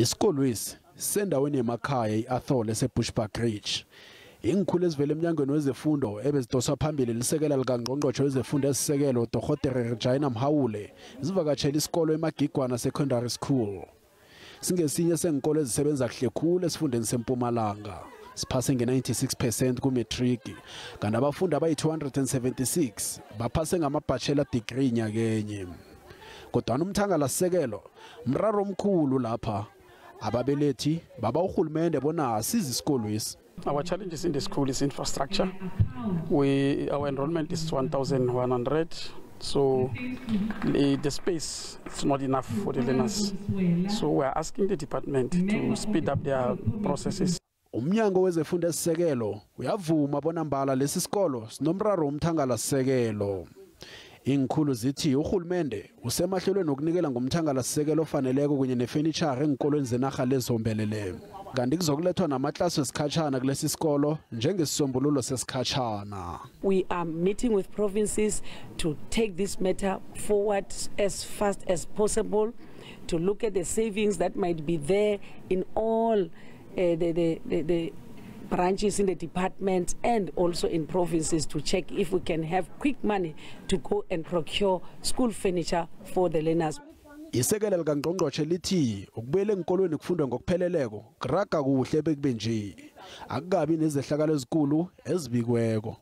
Isikolo esi sendaweni emakhaya iAthole eseBushbuck Ridge. Iinkolo ezivela emnyangweni wezefundo ebezidoswa phambili lisekela likaNgqongqotjhe wezefundo esisekelo Dr. Reginah Mhaule zivakatshela isikolo eMagigwana Secondary School. Singesinye seenkolo ezisebenza kuhle khulu esifundeni seMpumalanga. Siphase nge-96% ku-matric, kanti abafundi abayi-276 baphase ngama-bachelor degree nyakenye. Kodwa nomthangalasisekelo mraro omkhulu lapha. Ababelethi baba urhulumende bona asize isikolo esi. Our challenges in the school is infrastructure. Our enrollment is 1,100, so the space is not enough for the learners. So we are asking the department to speed up their processes. Umnyango wezefundo esisekelo uyavuma bona mbala lesi sikolo sinomraro umthangalasisekelo. Iinkolo zithi urhulumende usemahlelweni okunikela ngomthangalasisekelo ofaneleko kunye nefenitjhara eenkolweni zenarha lezombelele. Kanti kuzokulethwa namaklasi wesikhatshana kulesi sikolo njengesisombululo sesikhatshana. We are meeting with provinces to take this matter forward as fast as possible, to look at the savings that might be there in all the branches in the department and also in provinces, to check if we can have quick money to go and procure school furniture for the learners. ISekela likaNgqongqotjhe lithi ukubuyela enkolweni kufundwa ngokupheleleko kuraga kuhle bekube nje akukabi nezehlakalo ezinkulu ezibikweko.